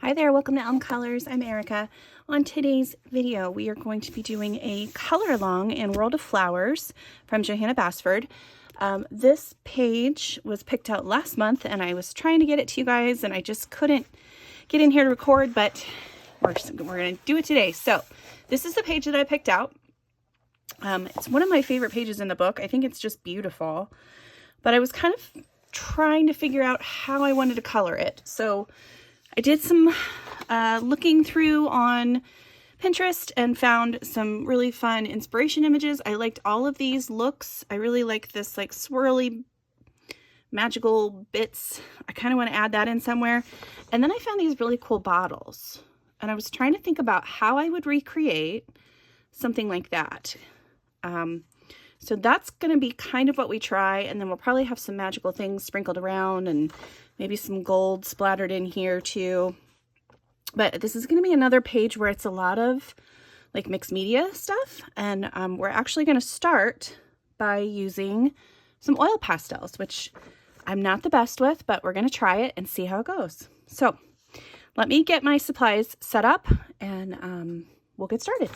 Hi there, welcome to Elm Colors. I'm Erica. On today's video, we are going to be doing a color along in World of Flowers from Johanna Basford. This page was picked out last month and I was trying to get it to you guys and I just couldn't get in here to record, but we're going to do it today. So this is the page that I picked out. It's one of my favorite pages in the book. I think it's just beautiful, but I was kind of trying to figure out how I wanted to color it. So I did some looking through on Pinterest and found some really fun inspiration images. I liked all of these looks. I really like this like swirly magical bits. I kind of want to add that in somewhere. And then I found these really cool bottles. And I was trying to think about how I would recreate something like that. So that's going to be kind of what we try. And then we'll probably have some magical things sprinkled around and maybe some gold splattered in here too. But this is going to be another page where it's a lot of like mixed media stuff. And we're actually going to start by using some oil pastels, which I'm not the best with, but we're going to try it and see how it goes. So let me get my supplies set up and we'll get started.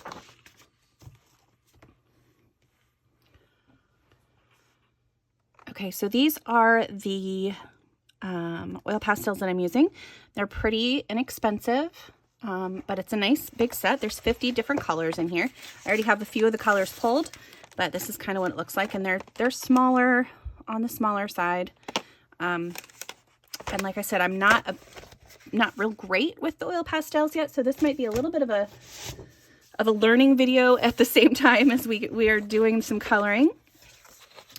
Okay, so these are the oil pastels that I'm using. They're pretty inexpensive, but it's a nice big set. There's 50 different colors in here. I already have a few of the colors pulled, but this is kind of what it looks like. And they're smaller, on the smaller side. And like I said, I'm not real great with the oil pastels yet, so this might be a little bit of a learning video at the same time as we are doing some coloring.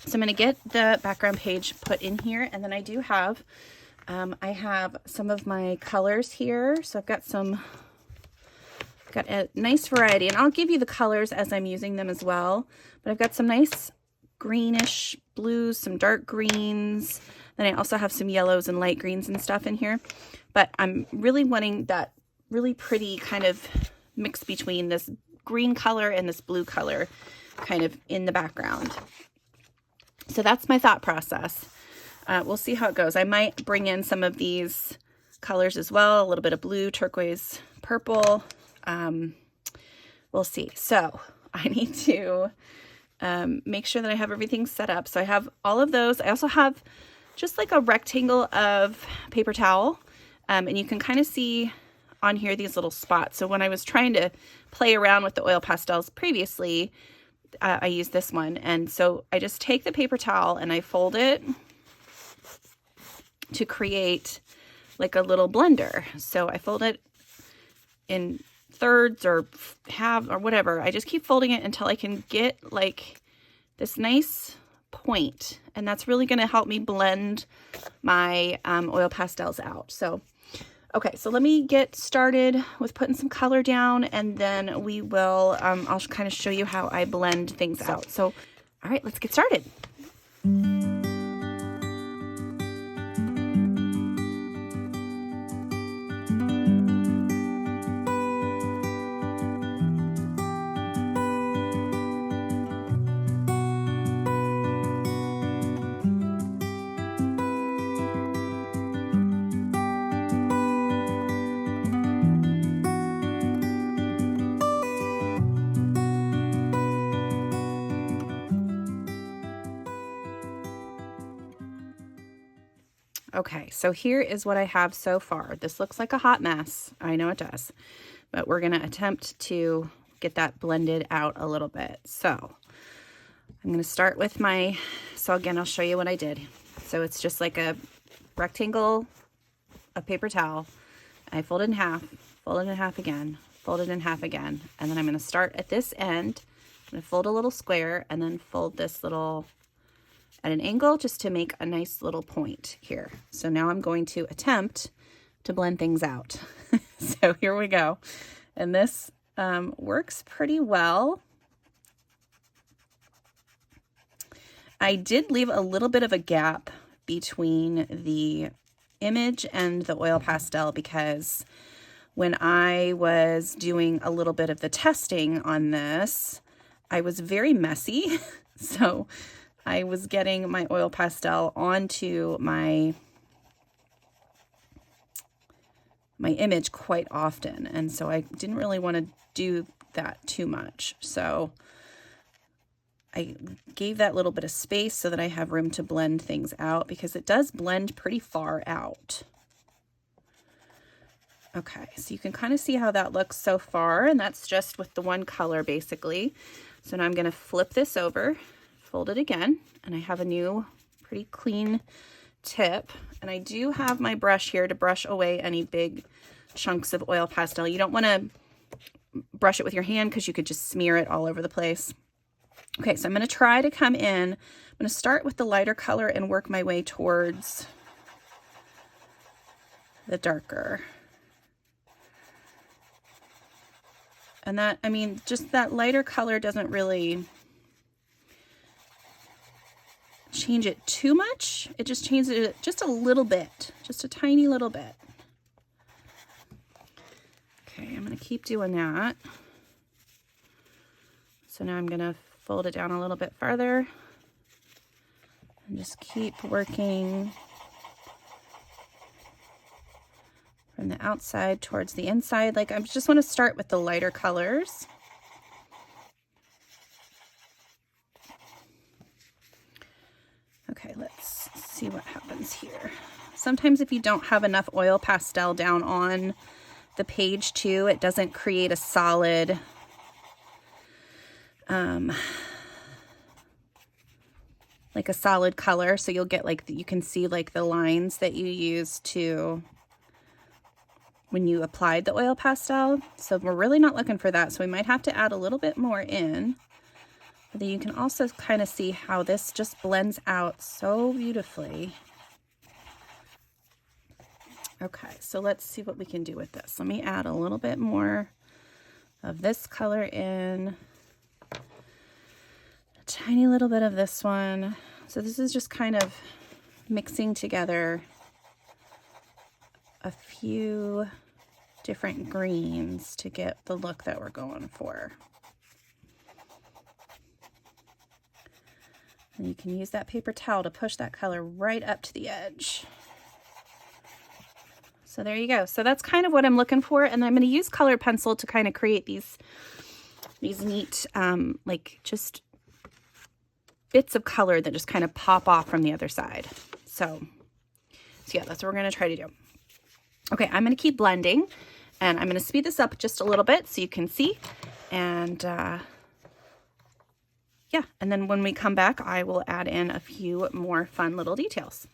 So I'm going to get the background page put in here, and then I do have, I have some of my colors here. So I've got a nice variety, and I'll give you the colors as I'm using them as well. But I've got some nice greenish blues, some dark greens. Then I also have some yellows and light greens and stuff in here. But I'm really wanting that really pretty kind of mix between this green color and this blue color kind of in the background. So that's my thought process. We'll see how it goes. I might bring in some of these colors as well, a little bit of blue, turquoise, purple. We'll see. So I need to make sure that I have everything set up. So I have all of those. I also have just like a rectangle of paper towel. And you can kind of see on here these little spots. So when I was trying to play around with the oil pastels previously, I use this one. And so I just take the paper towel and I fold it to create like a little blender. So I fold it in thirds or half or whatever. I just keep folding it until I can get like this nice point. And that's really going to help me blend my oil pastels out. So okay, so let me get started with putting some color down, and then we will, I'll kind of show you how I blend things out. So, all right, let's get started. Okay, so here is what I have so far. This looks like a hot mess. I know it does, but we're going to attempt to get that blended out a little bit. So I'm going to start with so again, I'll show you what I did. So it's just like a rectangle of paper towel. I fold it in half, fold it in half again, fold it in half again. And then I'm going to start at this end. I'm going to fold a little square and then fold this little at an angle just to make a nice little point here. So now I'm going to attempt to blend things out. So here we go. And this works pretty well. I did leave a little bit of a gap between the image and the oil pastel because when I was doing a little bit of the testing on this, I was very messy. So I was getting my oil pastel onto my my image quite often. And so I didn't really want to do that too much. So I gave that little bit of space so that I have room to blend things out, because it does blend pretty far out. Okay, so you can kind of see how that looks so far, and that's just with the one color basically. So now I'm going to flip this over, fold it again, and I have a new pretty clean tip. And I do have my brush here to brush away any big chunks of oil pastel. You don't want to brush it with your hand because you could just smear it all over the place. Okay, so I'm going to try to come in. I'm going to start with the lighter color and work my way towards the darker. And that, I mean, just that lighter color doesn't really change it too much. It just changes it just a little bit, just a tiny little bit. Okay, I'm going to keep doing that. So now I'm going to fold it down a little bit farther and just keep working from the outside towards the inside. Like, I just want to start with the lighter colors. Okay, let's see what happens here. Sometimes if you don't have enough oil pastel down on the page too, it doesn't create a solid like a solid color. So you'll get like, you can see like the lines that you use to when you applied the oil pastel. So we're really not looking for that. So we might have to add a little bit more in. But then you can also kind of see how this just blends out so beautifully. Okay, so let's see what we can do with this. Let me add a little bit more of this color in. A tiny little bit of this one. So this is just kind of mixing together a few different greens to get the look that we're going for. And you can use that paper towel to push that color right up to the edge. So there you go. So that's kind of what I'm looking for. And I'm going to use colored pencil to kind of create these neat, like just bits of color that just kind of pop off from the other side. So yeah, that's what we're going to try to do. Okay, I'm going to keep blending, and I'm going to speed this up just a little bit so you can see. And yeah, and then when we come back, I will add in a few more fun little details.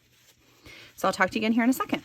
So I'll talk to you again here in a second.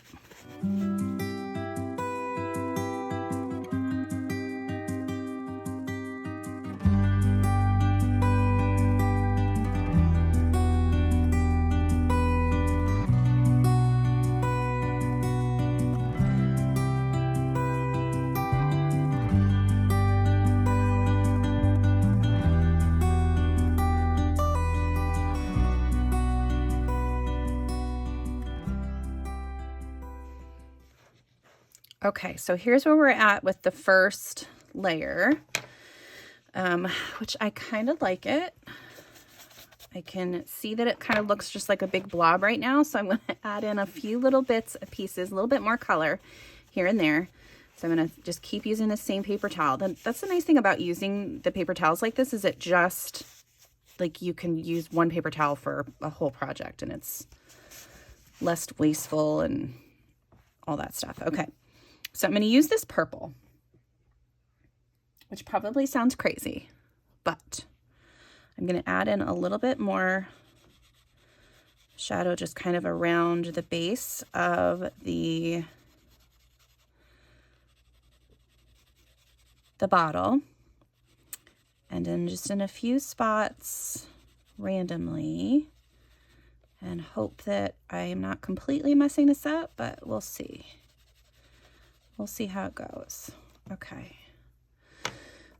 Okay, so here's where we're at with the first layer, which I kind of like it. I can see that it kind of looks just like a big blob right now, so I'm going to add in a few little bits of pieces, a little bit more color here and there. So I'm going to just keep using the same paper towel. That's the nice thing about using the paper towels like this, is it just, like, you can use one paper towel for a whole project, and it's less wasteful and all that stuff. Okay. So I'm going to use this purple, which probably sounds crazy, but I'm going to add in a little bit more shadow just kind of around the base of the bottle, and then just in a few spots randomly, and hope that I'm not completely messing this up, but we'll see. We'll see how it goes. Okay.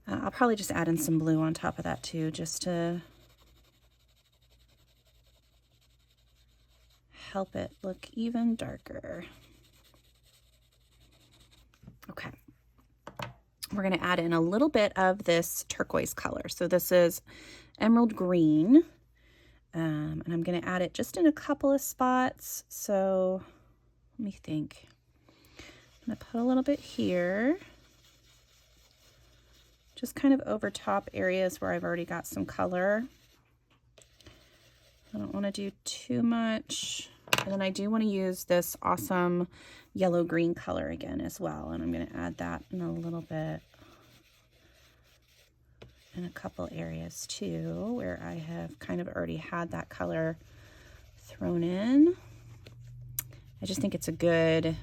I'll probably just add in some blue on top of that too, just to help it look even darker. Okay. We're going to add in a little bit of this turquoise color. So this is emerald green. And I'm going to add it just in a couple of spots. So let me think. I'm gonna put a little bit here. Just kind of over top areas where I've already got some color. I don't want to do too much. And then I do want to use this awesome yellow-green color again as well. And I'm going to add that in a little bit in a couple areas too, where I have kind of already had that color thrown in. I just think it's a good,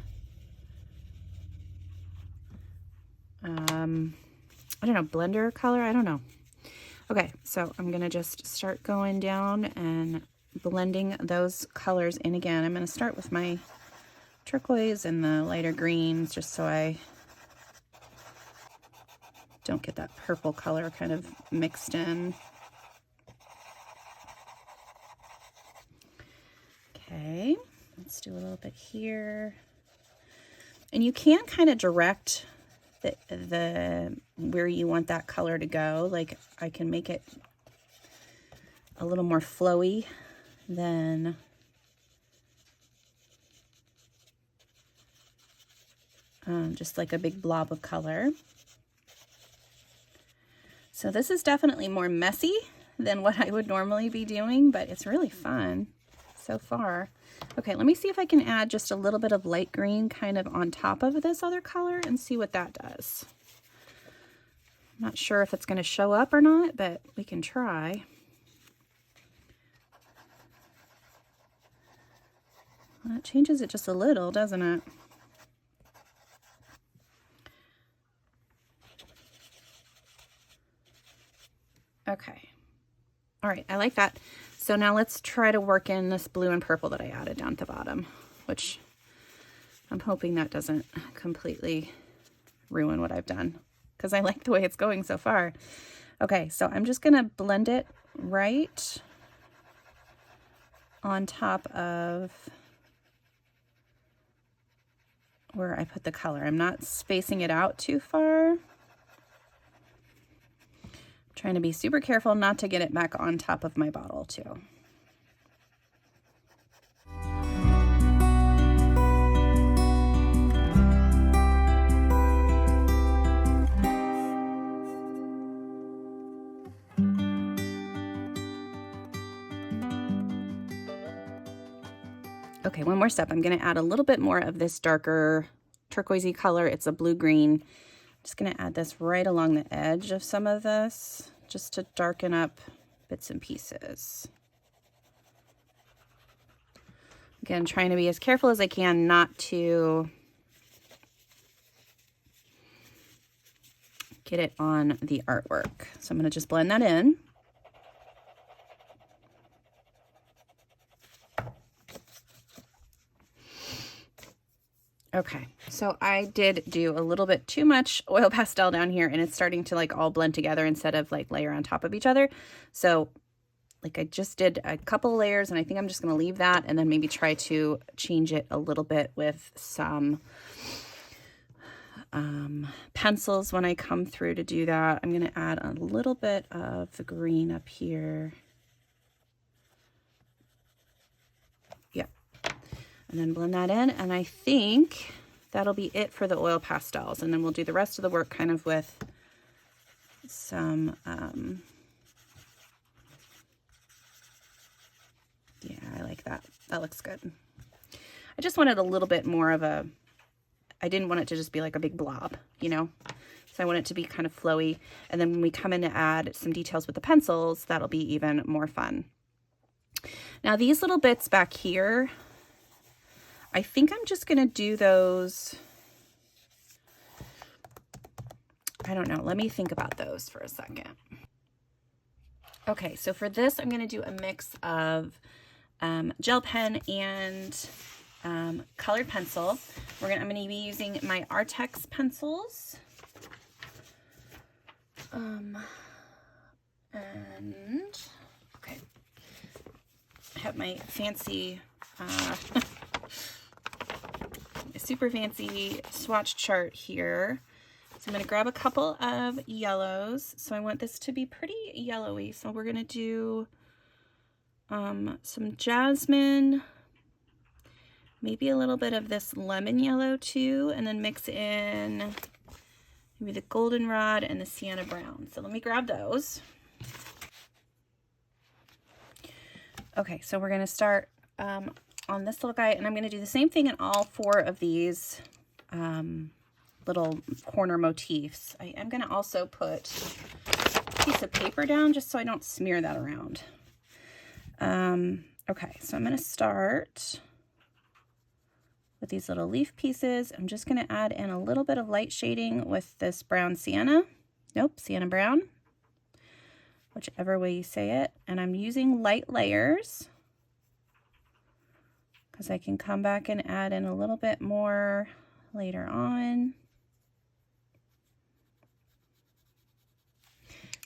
I don't know, blender color. I don't know. Okay, so I'm going to just start going down and blending those colors in again. I'm going to start with my turquoise and the lighter greens just so I don't get that purple color kind of mixed in. Okay, let's do a little bit here. And you can kind of direct the where you want that color to go. Like I can make it a little more flowy than just like a big blob of color. So this is definitely more messy than what I would normally be doing, but it's really fun so far. Okay, let me see if I can add just a little bit of light green kind of on top of this other color and see what that does. I'm not sure if it's going to show up or not, but we can try. Well, that changes it just a little, doesn't it? Okay. All right, I like that. So now let's try to work in this blue and purple that I added down at the bottom, which I'm hoping that doesn't completely ruin what I've done because I like the way it's going so far. Okay, so I'm just gonna blend it right on top of where I put the color. I'm not spacing it out too far. Trying to be super careful not to get it back on top of my bottle too. Okay, one more step. I'm going to add a little bit more of this darker turquoisey color. It's a blue-green. Just going to add this right along the edge of some of this, just to darken up bits and pieces. Again, trying to be as careful as I can not to get it on the artwork. So I'm going to just blend that in. Okay, so I did do a little bit too much oil pastel down here and it's starting to like all blend together instead of like layer on top of each other. So like I just did a couple layers and I think I'm just going to leave that and then maybe try to change it a little bit with some pencils when I come through to do that. I'm going to add a little bit of the green up here. And then blend that in, and I think that'll be it for the oil pastels. And then we'll do the rest of the work kind of with some, yeah, I like that. That looks good. I just wanted a little bit more of a, I didn't want it to just be like a big blob, you know? So I want it to be kind of flowy. And then when we come in to add some details with the pencils, that'll be even more fun. Now these little bits back here, I think I'm just going to do those. I don't know. Let me think about those for a second. Okay, so for this, I'm going to do a mix of gel pen and colored pencil. I'm going to be using my Arttx pencils. And okay, I have my fancy super fancy swatch chart here. So I'm going to grab a couple of yellows. So I want this to be pretty yellowy. So we're going to do some jasmine maybe a little bit of this lemon yellow too, and then mix in maybe the goldenrod and the sienna brown. So let me grab those. Okay, so we're gonna start on this little guy, and I'm gonna do the same thing in all 4 of these little corner motifs. I am gonna also put a piece of paper down just so I don't smear that around. Okay, so I'm gonna start with these little leaf pieces. I'm just gonna add in a little bit of light shading with this brown sienna. Nope, sienna brown, whichever way you say it. And I'm using light layers because I can come back and add in a little bit more later on.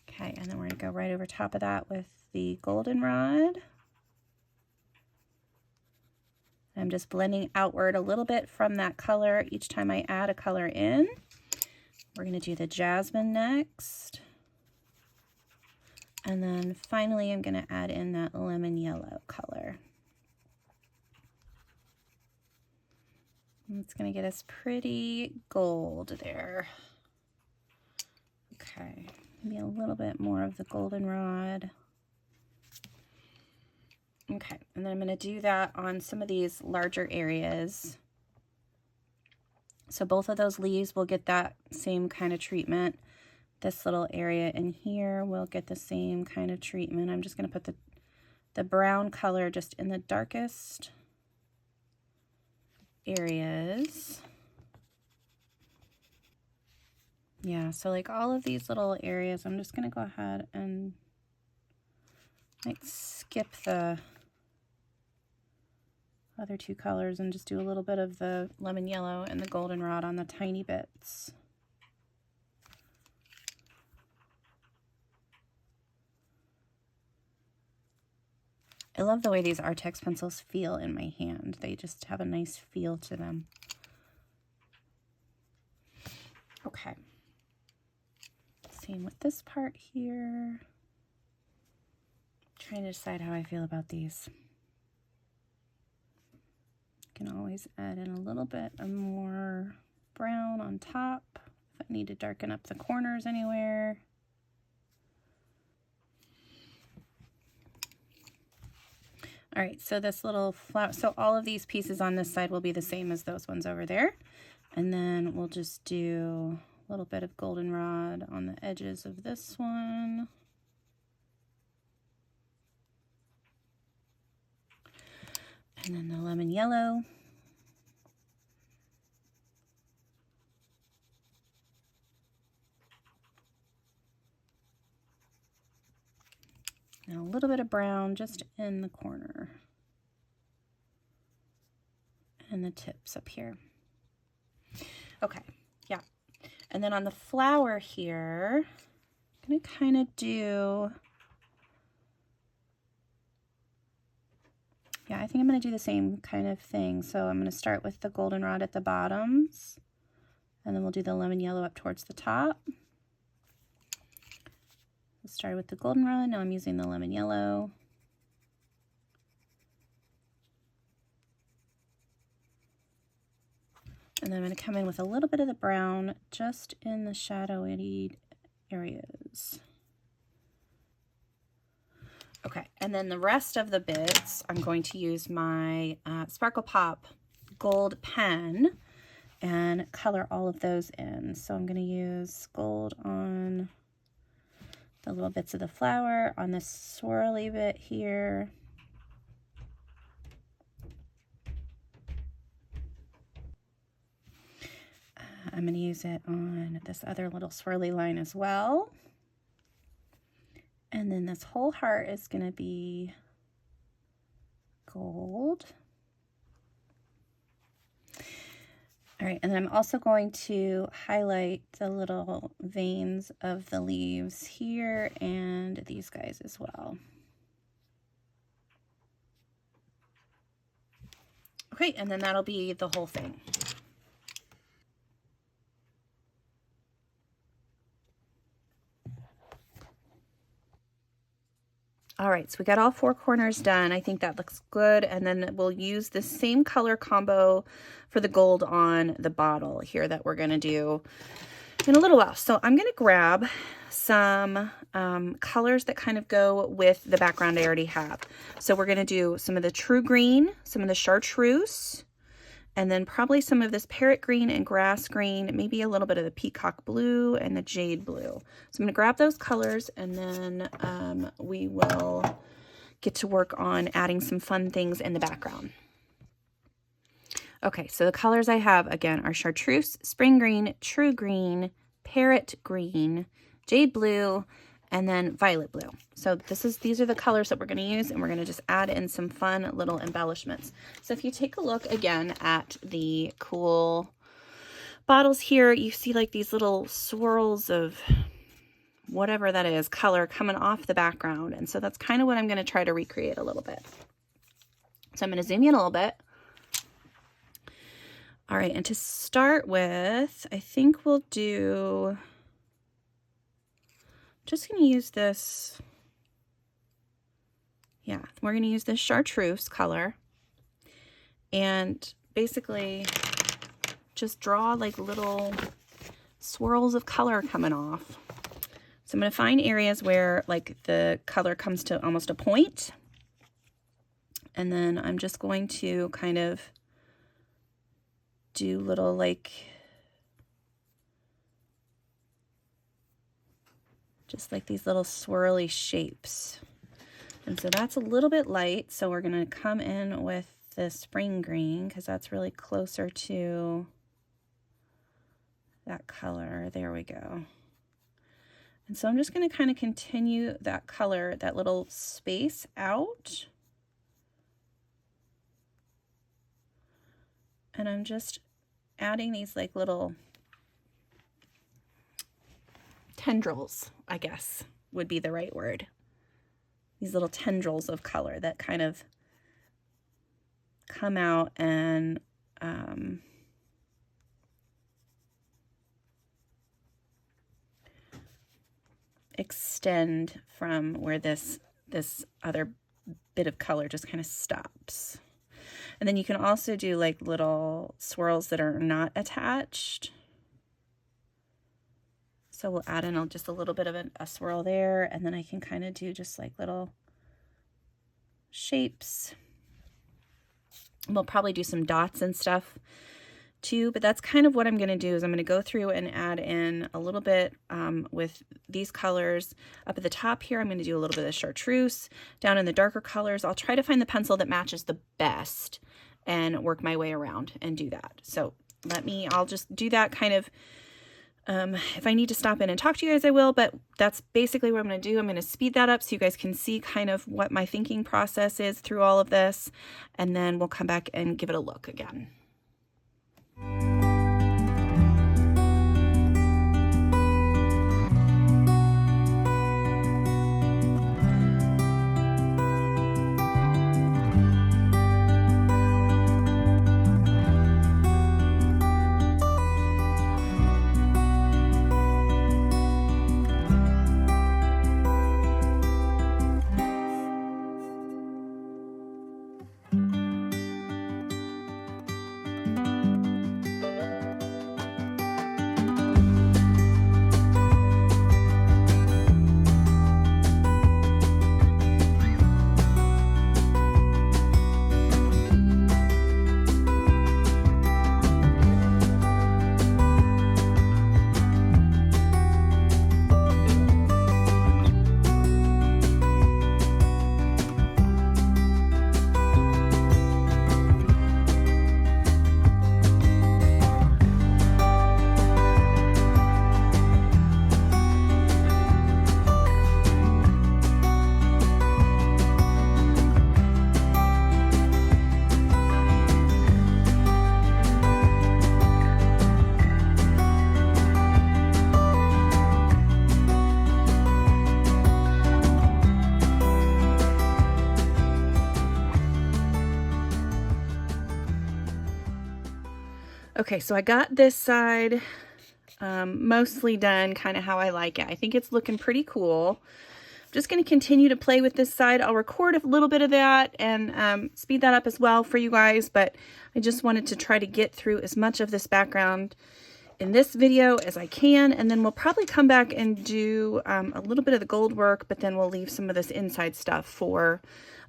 Okay, and then we're gonna go right over top of that with the goldenrod. I'm just blending outward a little bit from that color each time I add a color in. We're gonna do the jasmine next. And then finally, I'm gonna add in that lemon yellow color. And it's gonna get us pretty gold there. Okay, maybe a little bit more of the goldenrod. Okay, and then I'm gonna do that on some of these larger areas. So both of those leaves will get that same kind of treatment. This little area in here will get the same kind of treatment. I'm just gonna put the brown color just in the darkest areas. Yeah, so like all of these little areas, I'm just gonna go ahead and like skip the other 2 colors and just do a little bit of the lemon yellow and the goldenrod on the tiny bits. I love the way these Arttx pencils feel in my hand. They just have a nice feel to them. Okay. Same with this part here. Trying to decide how I feel about these. Can always add in a little bit of more brown on top if I need to darken up the corners anywhere. All right, so this little flower, so all of these pieces on this side will be the same as those ones over there. And then we'll just do a little bit of goldenrod on the edges of this one. And then the lemon yellow. And a little bit of brown just in the corner. And the tips up here. Okay, yeah. And then on the flower here, I'm gonna kind of do, yeah, I think I'm gonna do the same kind of thing. So I'm gonna start with the goldenrod at the bottoms, and then we'll do the lemon yellow up towards the top. I started with the goldenrod, now I'm using the lemon yellow. And then I'm going to come in with a little bit of the brown just in the shadowy areas. Okay, and then the rest of the bits, I'm going to use my Sparklepop gold pen and color all of those in. So I'm going to use gold on the little bits of the flower, on this swirly bit here. I'm going to use it on this other little swirly line as well. And then this whole heart is going to be gold. All right, and then I'm also going to highlight the little veins of the leaves here and these guys as well. Okay, and then that'll be the whole thing. All right, so we got all 4 corners done. I think that looks good. And then we'll use the same color combo for the gold on the bottle here that we're gonna do in a little while. So I'm gonna grab some colors that kind of go with the background I already have. So we're gonna do some of the true green, some of the chartreuse, and then probably some of this parrot green and grass green, maybe a little bit of the peacock blue and the jade blue. So I'm gonna grab those colors, and then we will get to work on adding some fun things in the background. Okay, so the colors I have, again, are chartreuse, spring green, true green, parrot green, jade blue, and then violet blue. So these are the colors that we're going to use, and we're going to just add in some fun little embellishments. So if you take a look again at the cool bottles here, you see like these little swirls of whatever that is, color coming off the background. And so that's kind of what I'm going to try to recreate a little bit. So I'm going to zoom in a little bit. All right, and to start with, I think we'll do, just going to use this, yeah, we're going to use this chartreuse color and basically just draw like little swirls of color coming off. So I'm going to find areas where like the color comes to almost a point, and then I'm just going to kind of do little like just like these little swirly shapes. And so that's a little bit light, so we're going to come in with the spring green because that's really closer to that color. There we go. And so I'm just going to kind of continue that color, that little space out. And I'm just adding these like little tendrils, I guess would be the right word. These little tendrils of color that kind of come out and extend from where this other bit of color just kind of stops. And then you can also do like little swirls that are not attached. So we'll add in just a little bit of a swirl there, and then I can kind of do just like little shapes. We'll probably do some dots and stuff too, but that's kind of what I'm going to do is I'm going to go through and add in a little bit with these colors. Up at the top here, I'm going to do a little bit of chartreuse. Down in the darker colors, I'll try to find the pencil that matches the best and work my way around and do that. So I'll just do that kind of, if I need to stop in and talk to you guys, I will, but that's basically what I'm going to do. I'm going to speed that up so you guys can see kind of what my thinking process is through all of this, and then we'll come back and give it a look again. Okay, so I got this side mostly done kind of how I like it. I think it's looking pretty cool. just going to continue to play with this side. I'll record a little bit of that and speed that up as well for you guys, but I just wanted to try to get through as much of this background in this video as I can, and then we'll probably come back and do a little bit of the gold work, but then we'll leave some of this inside stuff for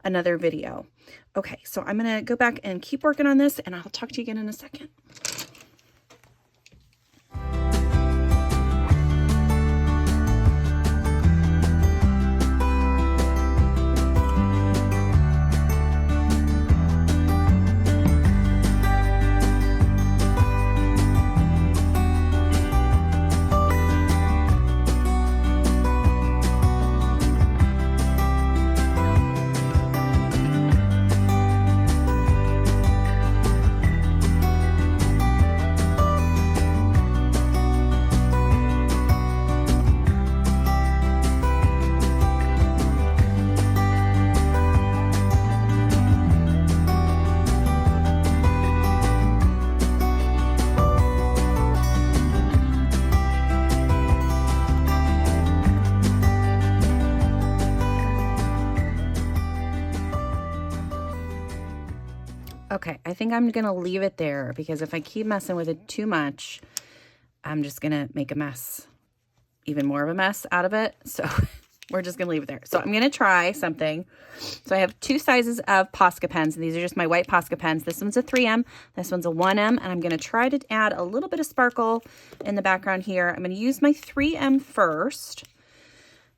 another video. Okay, so I'm going to go back and keep working on this, and I'll talk to you again in a second. Okay, I think I'm going to leave it there because if I keep messing with it too much, I'm just going to make a mess, even more of a mess out of it. So we're just going to leave it there. So I'm going to try something. So I have two sizes of Posca pens, and these are just my white Posca pens. This one's a 3M, this one's a 1M, and I'm going to try to add a little bit of sparkle in the background here. I'm going to use my 3M first.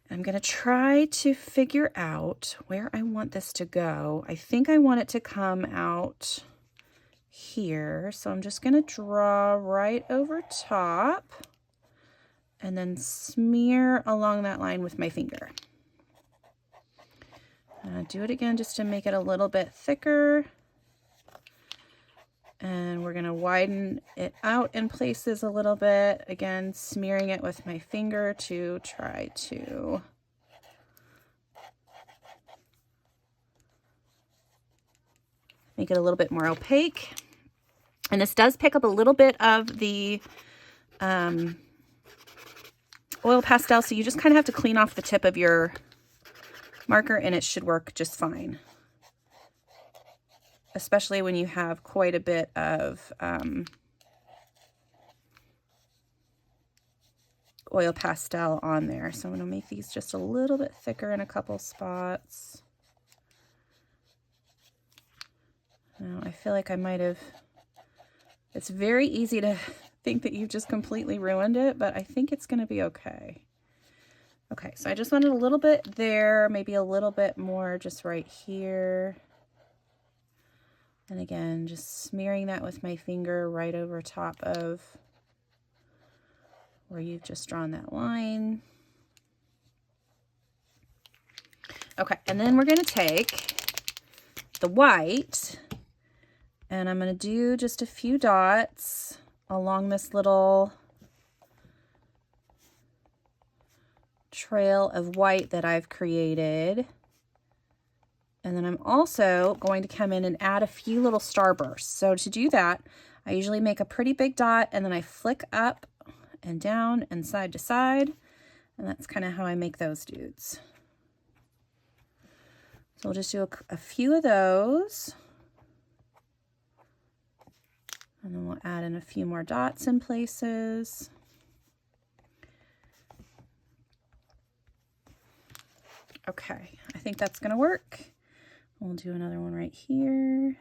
I'm going to try to figure out where I want this to go. I think I want it to come out here. So I'm just going to draw right over top and then smear along that line with my finger. Do it again just to make it a little bit thicker. And we're going to widen it out in places a little bit. Again, smearing it with my finger to try to make it a little bit more opaque. And this does pick up a little bit of the oil pastel, so you just kind of have to clean off the tip of your marker and it should work just fine. Especially when you have quite a bit of oil pastel on there. So I'm going to make these just a little bit thicker in a couple spots. Now, I feel like I might have, it's very easy to think that you've just completely ruined it, but I think it's going to be okay. Okay, so I just wanted a little bit there, maybe a little bit more just right here. And again, just smearing that with my finger right over top of where you've just drawn that line. Okay, and then we're going to take the white, and I'm going to do just a few dots along this little trail of white that I've created. And then I'm also going to come in and add a few little starbursts. So to do that, I usually make a pretty big dot and then I flick up and down and side to side. And that's kind of how I make those dudes. So we'll just do a few of those. And then we'll add in a few more dots in places. Okay, I think that's going to work. We'll do another one right here.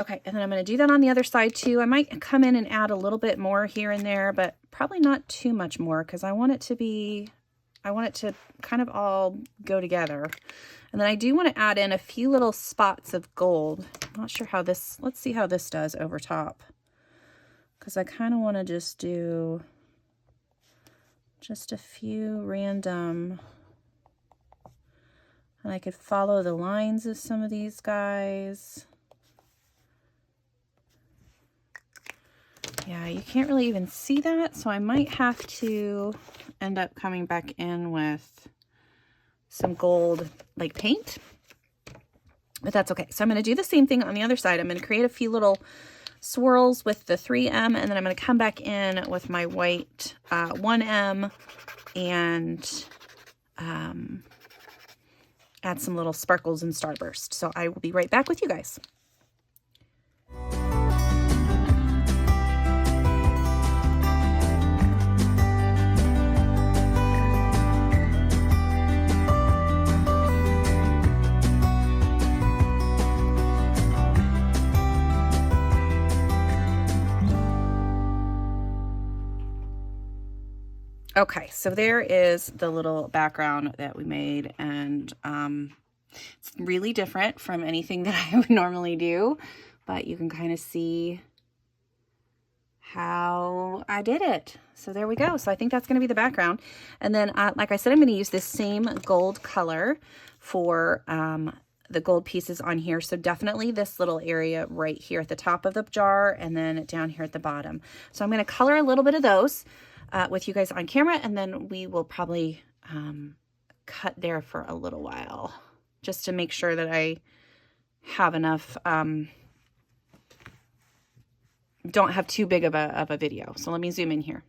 Okay, and then I'm going to do that on the other side too. I might come in and add a little bit more here and there, but probably not too much more because I want it to kind of all go together. And then I do want to add in a few little spots of gold. I'm not sure how this, let's see how this does over top. Because I kind of want to just do just a few random, and I could follow the lines of some of these guys. Yeah, you can't really even see that, so I might have to end up coming back in with some gold like paint, but that's okay. So I'm going to do the same thing on the other side. I'm going to create a few little swirls with the 3M, and then I'm going to come back in with my white 1M and add some little sparkles and starburst. So I will be right back with you guys. Okay, so there is the little background that we made, and it's really different from anything that I would normally do, but you can kind of see how I did it. So there we go. So I think that's going to be the background. And then, like I said, I'm going to use this same gold color for the gold pieces on here. So definitely this little area right here at the top of the jar, and then down here at the bottom. So I'm going to color a little bit of those with you guys on camera, and then we will probably cut there for a little while just to make sure that I have enough, don't have too big of a video. So let me zoom in here.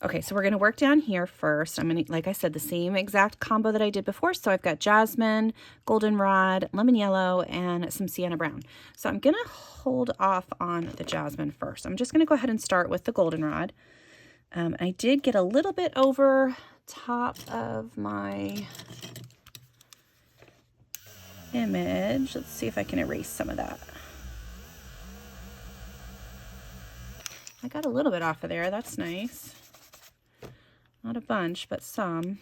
Okay, so we're going to work down here first. I'm going to, like I said, the same exact combo that I did before. So I've got jasmine, goldenrod, lemon yellow, and some sienna brown. So I'm going to hold off on the jasmine first. I'm just going to go ahead and start with the goldenrod. I did get a little bit over top of my image. Let's see if I can erase some of that. I got a little bit off of there. That's nice. Not a bunch, but some.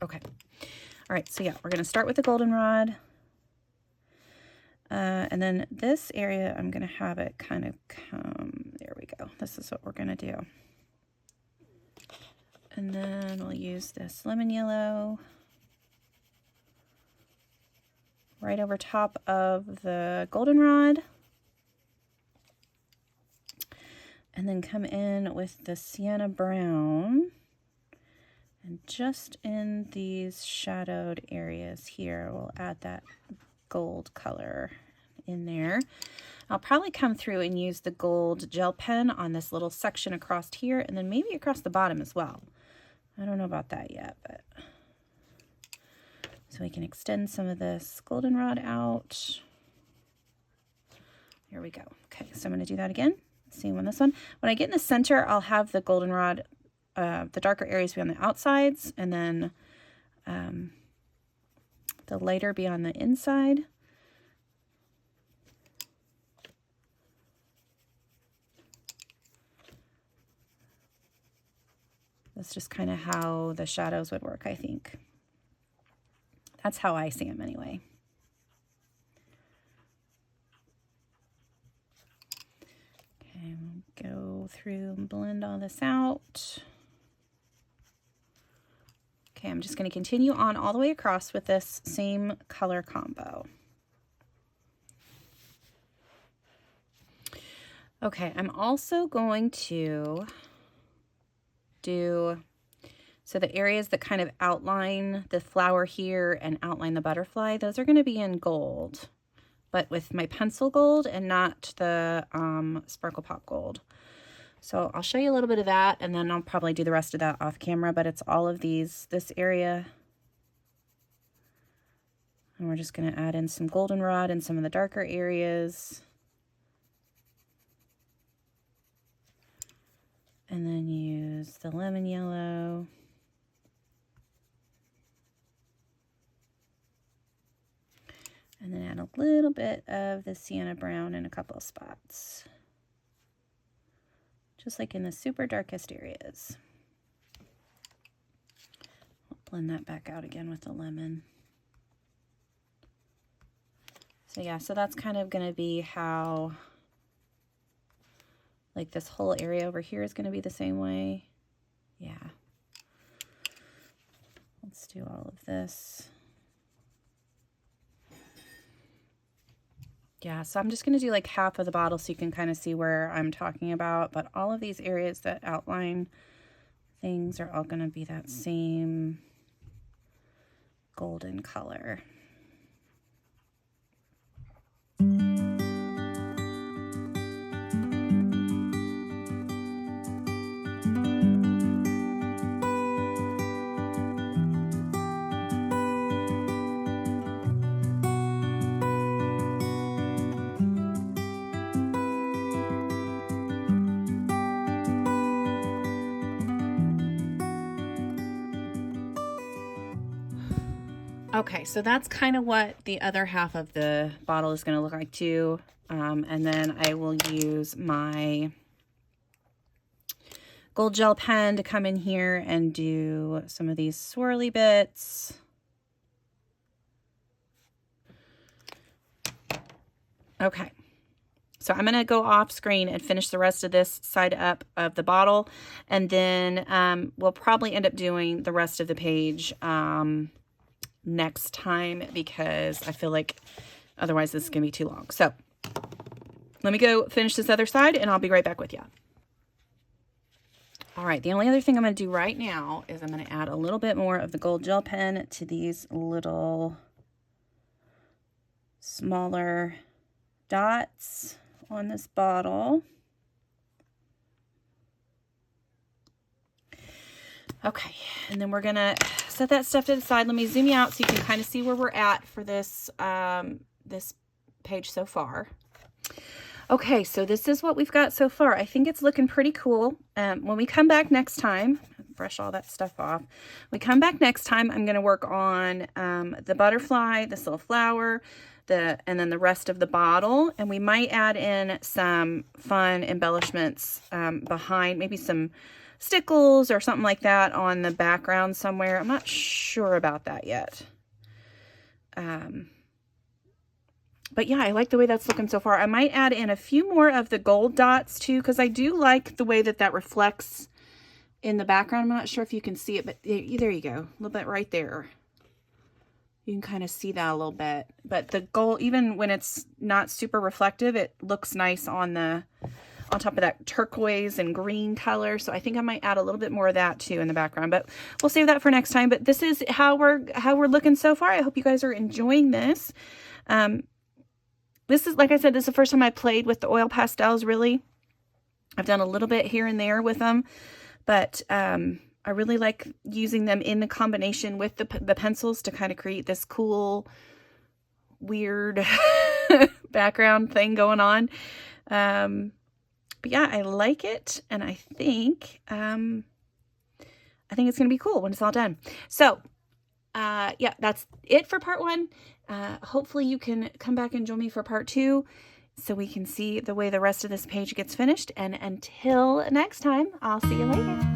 Okay. All right, so yeah, we're going to start with the goldenrod. And then this area, I'm going to have it kind of come, there we go. This is what we're going to do. And then we'll use this lemon yellow right over top of the goldenrod. And then come in with the sienna brown. And just in these shadowed areas here, we'll add that gold color in there. I'll probably come through and use the gold gel pen on this little section across here, and then maybe across the bottom as well. I don't know about that yet, but so we can extend some of this goldenrod out. There we go. Okay, so I'm going to do that again. Same on this one. When I get in the center, I'll have the goldenrod, the darker areas be on the outsides, and then the lighter be on the inside. That's just kind of how the shadows would work, I think. That's how I see them anyway. Okay, we'll go through and blend all this out. Okay, I'm just going to continue on all the way across with this same color combo. Okay, I'm also going to do, so the areas that kind of outline the flower here and outline the butterfly, those are going to be in gold, but with my pencil gold and not the Sparklepop gold. So I'll show you a little bit of that, and then I'll probably do the rest of that off camera, but it's all of these, this area. And we're just going to add in some goldenrod in some of the darker areas. And then use the lemon yellow. And then add a little bit of the sienna brown in a couple of spots. Just like in the super darkest areas. I'll blend that back out again with the lemon. So yeah, so that's kind of going to be how, like this whole area over here is going to be the same way. Yeah. Let's do all of this. Yeah, so I'm just going to do like half of the bottle so you can kind of see where I'm talking about. But all of these areas that outline things are all going to be that same golden color. Okay, so that's kind of what the other half of the bottle is going to look like too. And then I will use my gold gel pen to come in here and do some of these swirly bits. Okay, so I'm going to go off screen and finish the rest of this side up of the bottle. And then we'll probably end up doing the rest of the page next time, because I feel like otherwise this is going to be too long. So let me go finish this other side and I'll be right back with you. All right, the only other thing I'm going to do right now is I'm going to add a little bit more of the gold gel pen to these little smaller dots on this bottle. Okay, and then we're going to set that stuff to the side. Let me zoom you out so you can kind of see where we're at for this, this page so far. Okay, so this is what we've got so far. I think it's looking pretty cool. When we come back next time, brush all that stuff off. When we come back next time, I'm going to work on the butterfly, this little flower, and then the rest of the bottle. And we might add in some fun embellishments behind, maybe some stickles or something like that on the background somewhere. I'm not sure about that yet. But yeah, I like the way that's looking so far. I might add in a few more of the gold dots too, because I do like the way that that reflects in the background. I'm not sure if you can see it, but there you go. A little bit right there. You can kind of see that a little bit. But the gold, even when it's not super reflective, it looks nice on top of that turquoise and green color. So I think I might add a little bit more of that too in the background, but we'll save that for next time. But this is how we're looking so far. I hope you guys are enjoying this. This is, like I said, this is the first time I played with the oil pastels, really. I've done a little bit here and there with them, but I really like using them in the combination with the pencils to kind of create this cool, weird background thing going on. But yeah, I like it, and I think it's going to be cool when it's all done. So yeah, that's it for part 1. Hopefully you can come back and join me for part 2 so we can see the way the rest of this page gets finished. And until next time, I'll see you later.